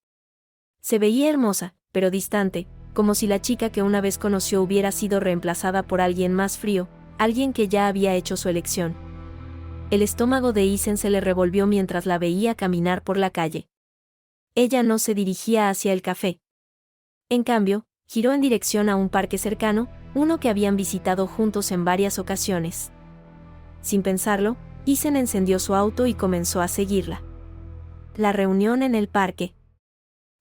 Se veía hermosa, pero distante, como si la chica que una vez conoció hubiera sido reemplazada por alguien más frío, alguien que ya había hecho su elección. El estómago de Isen se le revolvió mientras la veía caminar por la calle. Ella no se dirigía hacia el café. En cambio, giró en dirección a un parque cercano, uno que habían visitado juntos en varias ocasiones. Sin pensarlo, Isen encendió su auto y comenzó a seguirla. La reunión en el parque.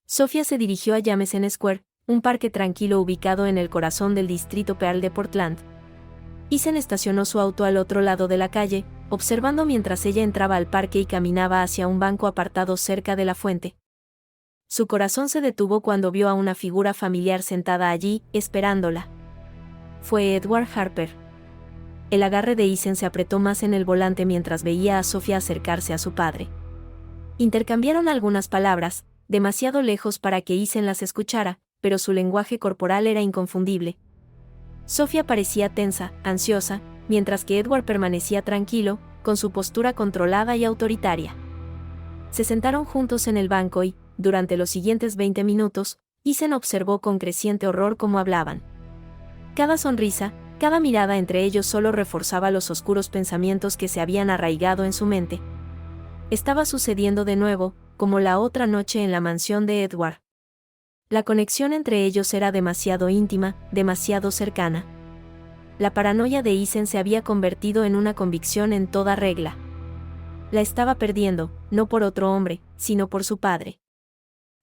Sofía se dirigió a Jameson Square, un parque tranquilo ubicado en el corazón del distrito Pearl de Portland. Isen estacionó su auto al otro lado de la calle, observando mientras ella entraba al parque y caminaba hacia un banco apartado cerca de la fuente. Su corazón se detuvo cuando vio a una figura familiar sentada allí, esperándola. Fue Edward Harper. El agarre de Isen se apretó más en el volante mientras veía a Sofía acercarse a su padre. Intercambiaron algunas palabras, demasiado lejos para que Isen las escuchara, pero su lenguaje corporal era inconfundible. Sofía parecía tensa, ansiosa, mientras que Edward permanecía tranquilo, con su postura controlada y autoritaria. Se sentaron juntos en el banco y, durante los siguientes 20 minutos, Isen observó con creciente horror cómo hablaban. Cada sonrisa, cada mirada entre ellos solo reforzaba los oscuros pensamientos que se habían arraigado en su mente. Estaba sucediendo de nuevo, como la otra noche en la mansión de Edward. La conexión entre ellos era demasiado íntima, demasiado cercana. La paranoia de Ethan se había convertido en una convicción en toda regla. La estaba perdiendo, no por otro hombre, sino por su padre.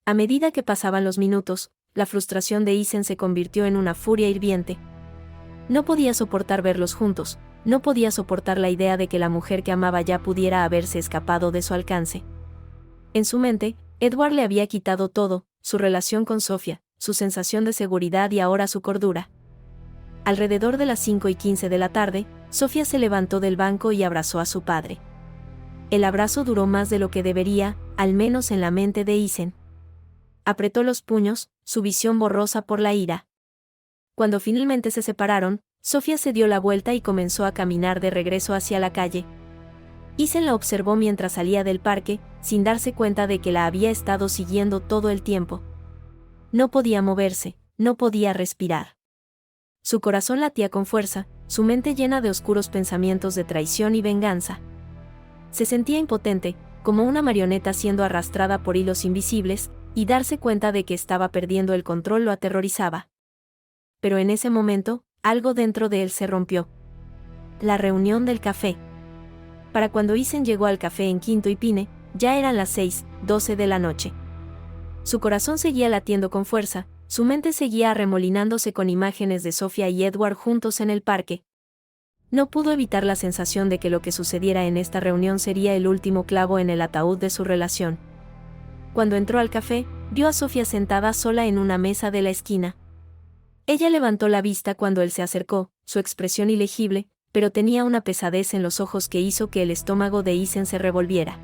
A medida que pasaban los minutos, la frustración de Ethan se convirtió en una furia hirviente. No podía soportar verlos juntos, no podía soportar la idea de que la mujer que amaba ya pudiera haberse escapado de su alcance. En su mente, Edward le había quitado todo, su relación con Sofía, su sensación de seguridad y ahora su cordura. Alrededor de las 5:15 de la tarde, Sofía se levantó del banco y abrazó a su padre. El abrazo duró más de lo que debería, al menos en la mente de Ethan. Apretó los puños, su visión borrosa por la ira. Cuando finalmente se separaron, Sofía se dio la vuelta y comenzó a caminar de regreso hacia la calle. Ethan la observó mientras salía del parque, sin darse cuenta de que la había estado siguiendo todo el tiempo. No podía moverse, no podía respirar. Su corazón latía con fuerza, su mente llena de oscuros pensamientos de traición y venganza. Se sentía impotente, como una marioneta siendo arrastrada por hilos invisibles, y darse cuenta de que estaba perdiendo el control lo aterrorizaba. Pero en ese momento, algo dentro de él se rompió. La reunión del café. Para cuando Ethan llegó al café en Quinto y Pine, ya eran las 6:12 de la noche. Su corazón seguía latiendo con fuerza, su mente seguía arremolinándose con imágenes de Sofía y Edward juntos en el parque. No pudo evitar la sensación de que lo que sucediera en esta reunión sería el último clavo en el ataúd de su relación. Cuando entró al café, vio a Sofía sentada sola en una mesa de la esquina. Ella levantó la vista cuando él se acercó, su expresión ilegible, pero tenía una pesadez en los ojos que hizo que el estómago de Ethan se revolviera.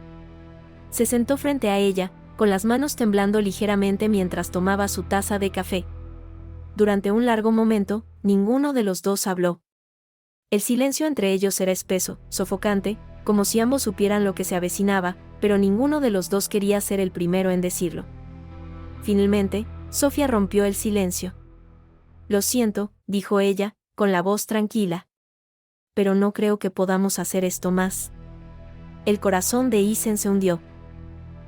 Se sentó frente a ella, con las manos temblando ligeramente mientras tomaba su taza de café. Durante un largo momento, ninguno de los dos habló. El silencio entre ellos era espeso, sofocante, como si ambos supieran lo que se avecinaba, pero ninguno de los dos quería ser el primero en decirlo. Finalmente, Sofía rompió el silencio. «Lo siento», dijo ella, con la voz tranquila. «Pero no creo que podamos hacer esto más». El corazón de Ethan se hundió.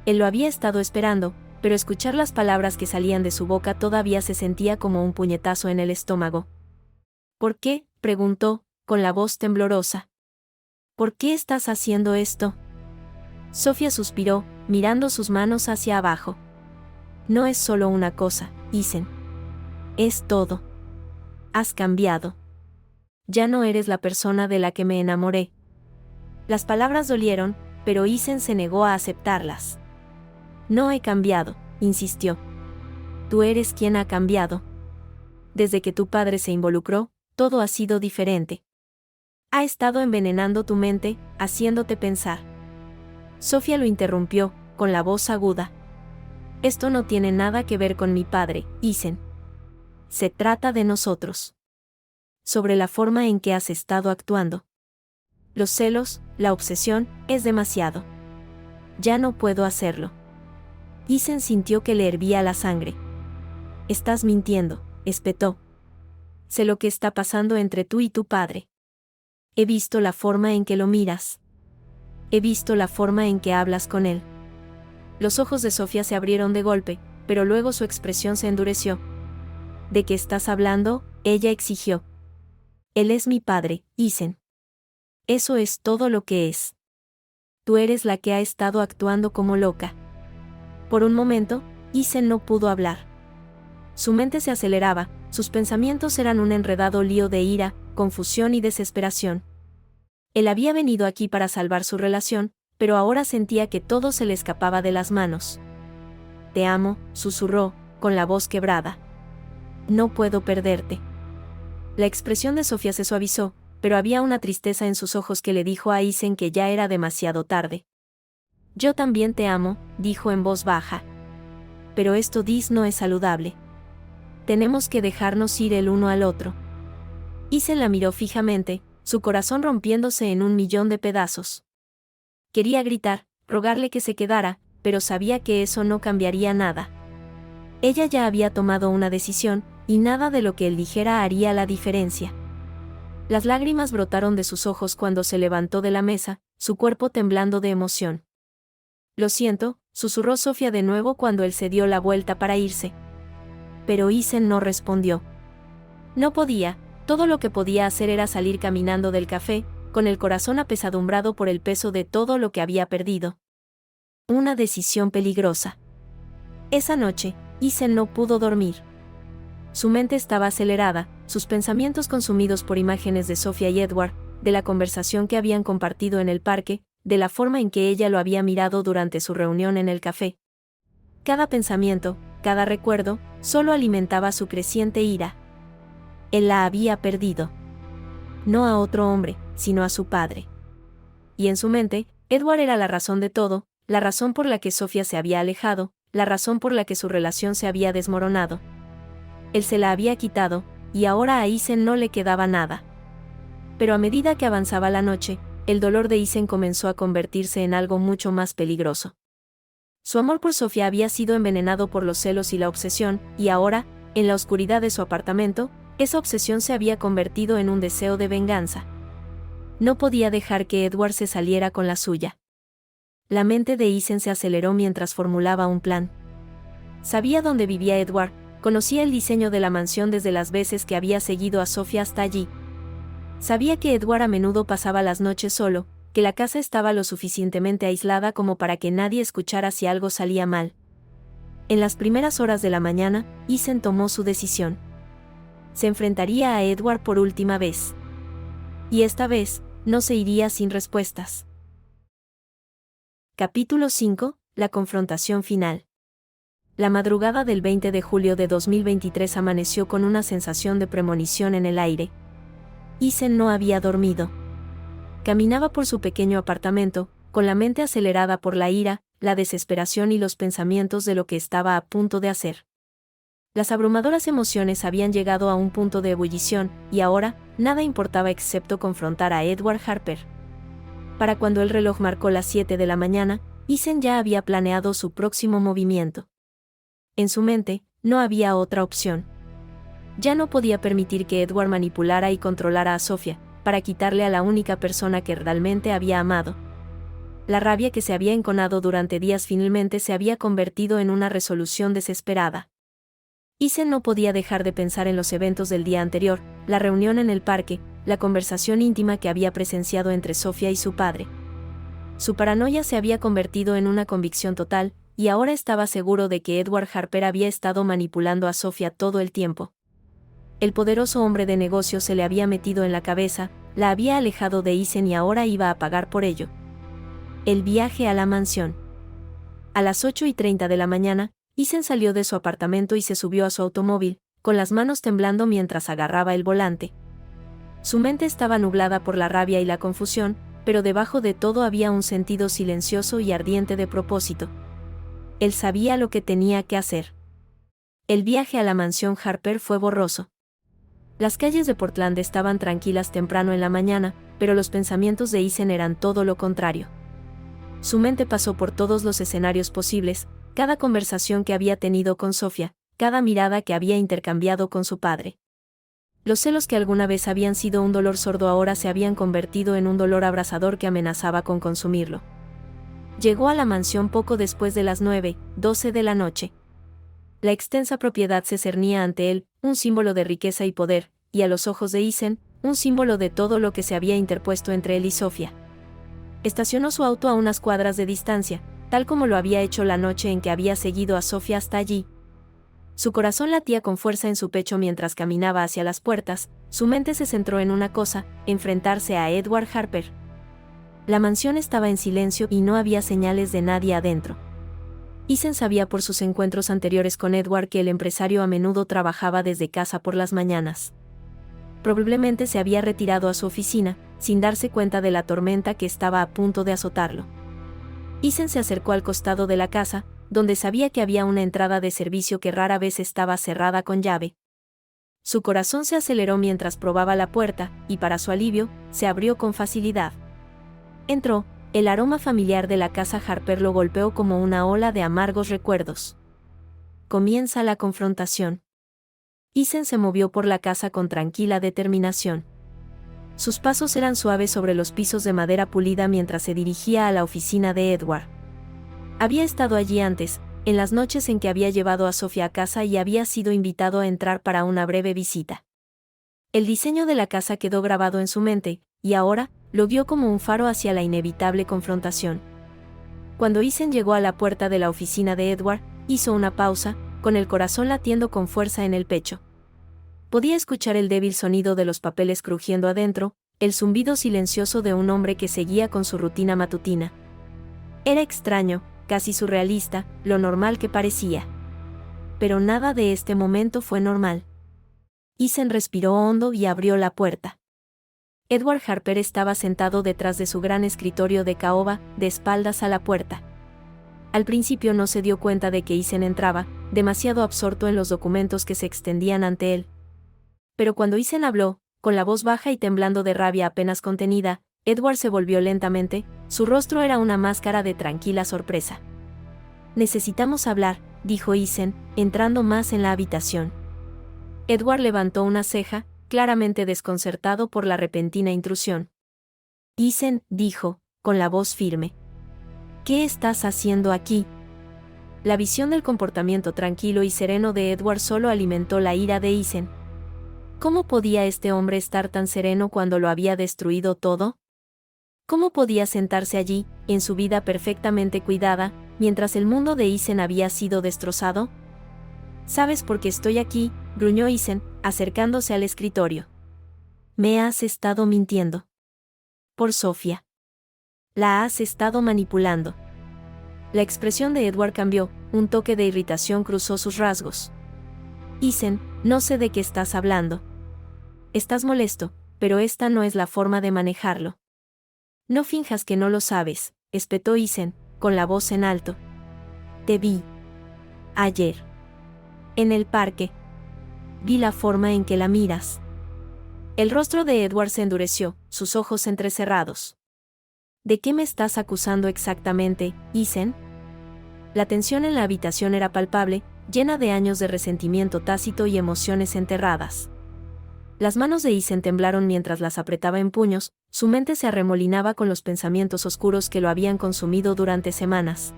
Él lo había estado esperando, pero escuchar las palabras que salían de su boca todavía se sentía como un puñetazo en el estómago. «¿Por qué?», preguntó, con la voz temblorosa. «¿Por qué estás haciendo esto?». Sofía suspiró, mirando sus manos hacia abajo. «No es solo una cosa, Ethan. Es todo. Has cambiado. Ya no eres la persona de la que me enamoré». Las palabras dolieron, pero Ethan se negó a aceptarlas. «No he cambiado», insistió. «Tú eres quien ha cambiado. Desde que tu padre se involucró, todo ha sido diferente. Ha estado envenenando tu mente, haciéndote pensar». Sofía lo interrumpió, con la voz aguda. «Esto no tiene nada que ver con mi padre, Ethan. Se trata de nosotros. Sobre la forma en que has estado actuando. Los celos, la obsesión, es demasiado. Ya no puedo hacerlo». Ethan sintió que le hervía la sangre. «Estás mintiendo», espetó. «Sé lo que está pasando entre tú y tu padre. He visto la forma en que lo miras. He visto la forma en que hablas con él». Los ojos de Sofía se abrieron de golpe, pero luego su expresión se endureció. «¿De qué estás hablando?», ella exigió. «Él es mi padre, Ethan. Eso es todo lo que es. Tú eres la que ha estado actuando como loca». Por un momento, Ethan no pudo hablar. Su mente se aceleraba, sus pensamientos eran un enredado lío de ira, confusión y desesperación. Él había venido aquí para salvar su relación, pero ahora sentía que todo se le escapaba de las manos. «Te amo», susurró, con la voz quebrada. «No puedo perderte». La expresión de Sofía se suavizó, pero había una tristeza en sus ojos que le dijo a Ethan que ya era demasiado tarde. «Yo también te amo», dijo en voz baja. «Pero esto no es saludable. Tenemos que dejarnos ir el uno al otro». Ethan la miró fijamente, su corazón rompiéndose en 1.000.000 de pedazos. Quería gritar, rogarle que se quedara, pero sabía que eso no cambiaría nada. Ella ya había tomado una decisión, Y nada de lo que él dijera haría la diferencia. Las lágrimas brotaron de sus ojos cuando se levantó de la mesa, su cuerpo temblando de emoción. «Lo siento», susurró Sofía de nuevo cuando él se dio la vuelta para irse. Pero Isen no respondió. No podía, todo lo que podía hacer era salir caminando del café, con el corazón apesadumbrado por el peso de todo lo que había perdido. Una decisión peligrosa. Esa noche, Isen no pudo dormir. Su mente estaba acelerada, sus pensamientos consumidos por imágenes de Sofía y Edward, de la conversación que habían compartido en el parque, de la forma en que ella lo había mirado durante su reunión en el café. Cada pensamiento, cada recuerdo, solo alimentaba su creciente ira. Él la había perdido. No a otro hombre, sino a su padre. Y en su mente, Edward era la razón de todo, la razón por la que Sofía se había alejado, la razón por la que su relación se había desmoronado. Él se la había quitado, y ahora a Isen no le quedaba nada. Pero a medida que avanzaba la noche, el dolor de Isen comenzó a convertirse en algo mucho más peligroso. Su amor por Sofía había sido envenenado por los celos y la obsesión, y ahora, en la oscuridad de su apartamento, esa obsesión se había convertido en un deseo de venganza. No podía dejar que Edward se saliera con la suya. La mente de Isen se aceleró mientras formulaba un plan. Sabía dónde vivía Edward, conocía el diseño de la mansión desde las veces que había seguido a Sofía hasta allí. Sabía que Edward a menudo pasaba las noches solo, que la casa estaba lo suficientemente aislada como para que nadie escuchara si algo salía mal. En las primeras horas de la mañana, Isen tomó su decisión. Se enfrentaría a Edward por última vez. Y esta vez, no se iría sin respuestas. Capítulo 5. La confrontación final. La madrugada del 20 de julio de 2023 amaneció con una sensación de premonición en el aire. Isen no había dormido. Caminaba por su pequeño apartamento, con la mente acelerada por la ira, la desesperación y los pensamientos de lo que estaba a punto de hacer. Las abrumadoras emociones habían llegado a un punto de ebullición, y ahora, nada importaba excepto confrontar a Edward Harper. Para cuando el reloj marcó las 7 de la mañana, Isen ya había planeado su próximo movimiento. En su mente, no había otra opción. Ya no podía permitir que Edward manipulara y controlara a Sofía, para quitarle a la única persona que realmente había amado. La rabia que se había enconado durante días finalmente se había convertido en una resolución desesperada. Isen no podía dejar de pensar en los eventos del día anterior, la reunión en el parque, la conversación íntima que había presenciado entre Sofía y su padre. Su paranoia se había convertido en una convicción total, y ahora estaba seguro de que Edward Harper había estado manipulando a Sofía todo el tiempo. El poderoso hombre de negocios se le había metido en la cabeza, la había alejado de Isen y ahora iba a pagar por ello. El viaje a la mansión. A las 8:30 de la mañana, Isen salió de su apartamento y se subió a su automóvil, con las manos temblando mientras agarraba el volante. Su mente estaba nublada por la rabia y la confusión, pero debajo de todo había un sentido silencioso y ardiente de propósito. Él sabía lo que tenía que hacer. El viaje a la mansión Harper fue borroso. Las calles de Portland estaban tranquilas temprano en la mañana, pero los pensamientos de Isen eran todo lo contrario. Su mente pasó por todos los escenarios posibles, cada conversación que había tenido con Sofía, cada mirada que había intercambiado con su padre. Los celos que alguna vez habían sido un dolor sordo ahora se habían convertido en un dolor abrasador que amenazaba con consumirlo. Llegó a la mansión poco después de las 9:12 de la noche. La extensa propiedad se cernía ante él, un símbolo de riqueza y poder, y a los ojos de Isen, un símbolo de todo lo que se había interpuesto entre él y Sofía. Estacionó su auto a unas cuadras de distancia, tal como lo había hecho la noche en que había seguido a Sofía hasta allí. Su corazón latía con fuerza en su pecho mientras caminaba hacia las puertas, su mente se centró en una cosa, enfrentarse a Edward Harper. La mansión estaba en silencio y no había señales de nadie adentro. Isen sabía por sus encuentros anteriores con Edward que el empresario a menudo trabajaba desde casa por las mañanas. Probablemente se había retirado a su oficina, sin darse cuenta de la tormenta que estaba a punto de azotarlo. Isen se acercó al costado de la casa, donde sabía que había una entrada de servicio que rara vez estaba cerrada con llave. Su corazón se aceleró mientras probaba la puerta, y para su alivio, se abrió con facilidad. Entró, el aroma familiar de la casa Harper lo golpeó como una ola de amargos recuerdos. Comienza la confrontación. Ethan se movió por la casa con tranquila determinación. Sus pasos eran suaves sobre los pisos de madera pulida mientras se dirigía a la oficina de Edward. Había estado allí antes, en las noches en que había llevado a Sofía a casa y había sido invitado a entrar para una breve visita. El diseño de la casa quedó grabado en su mente, y ahora, lo vio como un faro hacia la inevitable confrontación. Cuando Ethan llegó a la puerta de la oficina de Edward, hizo una pausa, con el corazón latiendo con fuerza en el pecho. Podía escuchar el débil sonido de los papeles crujiendo adentro, el zumbido silencioso de un hombre que seguía con su rutina matutina. Era extraño, casi surrealista, lo normal que parecía. Pero nada de este momento fue normal. Ethan respiró hondo y abrió la puerta. Edward Harper estaba sentado detrás de su gran escritorio de caoba, de espaldas a la puerta. Al principio no se dio cuenta de que Ethan entraba, demasiado absorto en los documentos que se extendían ante él. Pero cuando Ethan habló, con la voz baja y temblando de rabia apenas contenida, Edward se volvió lentamente, su rostro era una máscara de tranquila sorpresa. «Necesitamos hablar», dijo Ethan, entrando más en la habitación. Edward levantó una ceja, claramente desconcertado por la repentina intrusión. «Ethan», dijo, con la voz firme. «¿Qué estás haciendo aquí?» La visión del comportamiento tranquilo y sereno de Edward solo alimentó la ira de Ethan. ¿Cómo podía este hombre estar tan sereno cuando lo había destruido todo? ¿Cómo podía sentarse allí, en su vida perfectamente cuidada, mientras el mundo de Ethan había sido destrozado? «¿Sabes por qué estoy aquí?», gruñó Ethan, acercándose al escritorio. «Me has estado mintiendo. Por Sofía. La has estado manipulando». La expresión de Edward cambió, un toque de irritación cruzó sus rasgos. «Ethan, no sé de qué estás hablando. Estás molesto, pero esta no es la forma de manejarlo. No finjas que no lo sabes», espetó Ethan, con la voz en alto. «Te vi. Ayer. En el parque. Vi la forma en que la miras». El rostro de Edward se endureció, sus ojos entrecerrados. «¿De qué me estás acusando exactamente, Ethan?» La tensión en la habitación era palpable, llena de años de resentimiento tácito y emociones enterradas. Las manos de Ethan temblaron mientras las apretaba en puños, su mente se arremolinaba con los pensamientos oscuros que lo habían consumido durante semanas.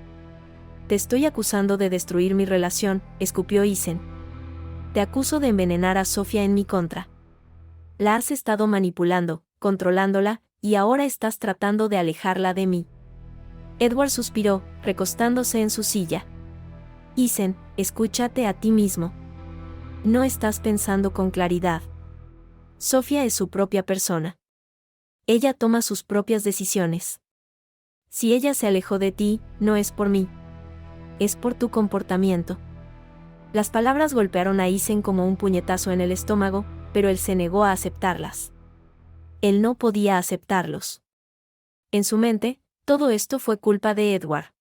«Te estoy acusando de destruir mi relación», escupió Ethan. «Te acuso de envenenar a Sofía en mi contra. La has estado manipulando, controlándola, y ahora estás tratando de alejarla de mí». Edward suspiró, recostándose en su silla. «Ethan, escúchate a ti mismo. No estás pensando con claridad. Sofía es su propia persona. Ella toma sus propias decisiones. Si ella se alejó de ti, no es por mí. Es por tu comportamiento». Las palabras golpearon a Ethan como un puñetazo en el estómago, pero él se negó a aceptarlas. Él no podía aceptarlos. En su mente, todo esto fue culpa de Edward.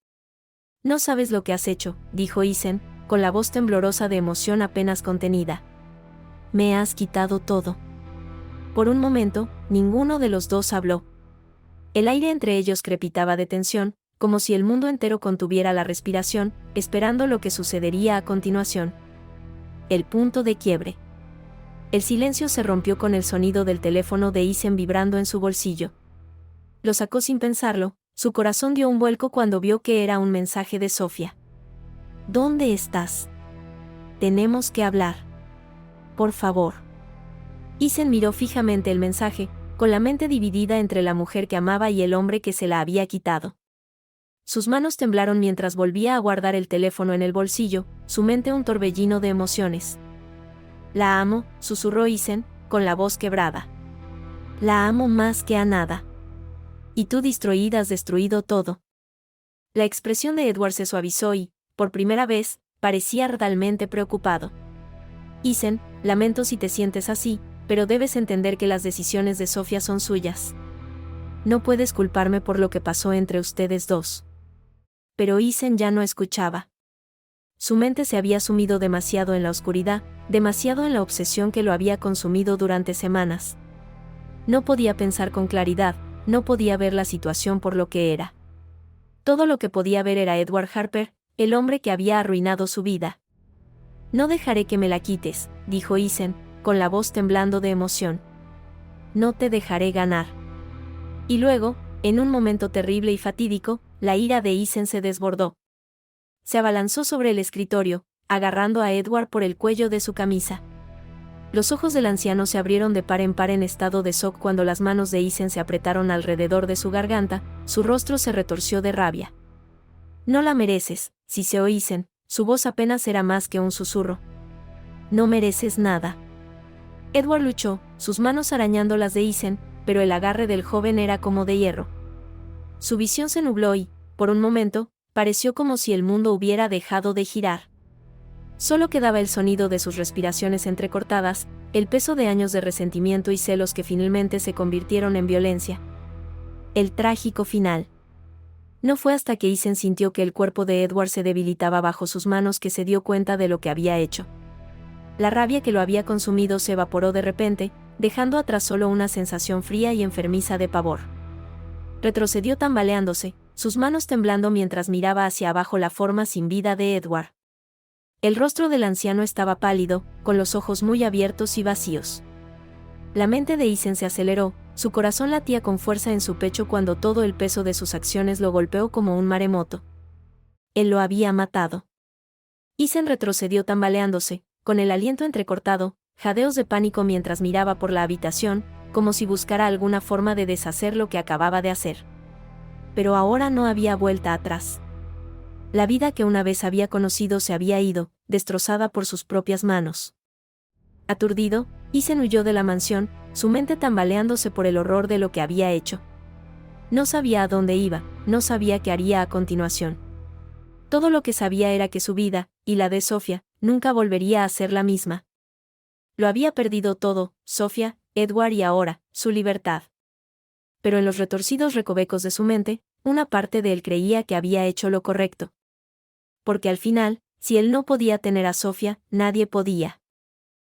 «No sabes lo que has hecho», dijo Ethan, con la voz temblorosa de emoción apenas contenida. «Me has quitado todo». Por un momento, ninguno de los dos habló. El aire entre ellos crepitaba de tensión, como si el mundo entero contuviera la respiración, esperando lo que sucedería a continuación. El punto de quiebre. El silencio se rompió con el sonido del teléfono de Ethan vibrando en su bolsillo. Lo sacó sin pensarlo, su corazón dio un vuelco cuando vio que era un mensaje de Sofía. «¿Dónde estás? Tenemos que hablar. Por favor». Ethan miró fijamente el mensaje, con la mente dividida entre la mujer que amaba y el hombre que se la había quitado. Sus manos temblaron mientras volvía a guardar el teléfono en el bolsillo, su mente un torbellino de emociones. «La amo», susurró Ethan, con la voz quebrada. «La amo más que a nada. Y tú destruida has destruido todo». La expresión de Edward se suavizó y, por primera vez, parecía realmente preocupado. «Ethan, lamento si te sientes así, pero debes entender que las decisiones de Sofía son suyas. No puedes culparme por lo que pasó entre ustedes dos». Pero Ethan ya no escuchaba. Su mente se había sumido demasiado en la oscuridad, demasiado en la obsesión que lo había consumido durante semanas. No podía pensar con claridad, no podía ver la situación por lo que era. Todo lo que podía ver era Edward Harper, el hombre que había arruinado su vida. No dejaré que me la quites, dijo Isen, con la voz temblando de emoción. No te dejaré ganar. Y luego, en un momento terrible y fatídico, la ira de Isen se desbordó. Se abalanzó sobre el escritorio, agarrando a Edward por el cuello de su camisa. Los ojos del anciano se abrieron de par en par en estado de shock cuando las manos de Isen se apretaron alrededor de su garganta, su rostro se retorció de rabia. No la mereces, siseó Isen, su voz apenas era más que un susurro. No mereces nada. Edward luchó, sus manos arañando las de Isen, pero el agarre del joven era como de hierro. Su visión se nubló y, por un momento, pareció como si el mundo hubiera dejado de girar. Solo quedaba el sonido de sus respiraciones entrecortadas, el peso de años de resentimiento y celos que finalmente se convirtieron en violencia. El trágico final. No fue hasta que Isen sintió que el cuerpo de Edward se debilitaba bajo sus manos que se dio cuenta de lo que había hecho. La rabia que lo había consumido se evaporó de repente, dejando atrás solo una sensación fría y enfermiza de pavor. Retrocedió tambaleándose, sus manos temblando mientras miraba hacia abajo la forma sin vida de Edward. El rostro del anciano estaba pálido, con los ojos muy abiertos y vacíos. La mente de Isen se aceleró, su corazón latía con fuerza en su pecho cuando todo el peso de sus acciones lo golpeó como un maremoto. Él lo había matado. Isen retrocedió tambaleándose, con el aliento entrecortado, jadeos de pánico mientras miraba por la habitación, como si buscara alguna forma de deshacer lo que acababa de hacer. Pero ahora no había vuelta atrás. La vida que una vez había conocido se había ido, destrozada por sus propias manos. Aturdido, Isen huyó de la mansión, su mente tambaleándose por el horror de lo que había hecho. No sabía a dónde iba, no sabía qué haría a continuación. Todo lo que sabía era que su vida, y la de Sofía, nunca volvería a ser la misma. Lo había perdido todo, Sofía, Edward y ahora, su libertad. Pero en los retorcidos recovecos de su mente, una parte de él creía que había hecho lo correcto. Porque al final, si él no podía tener a Sofía, nadie podía.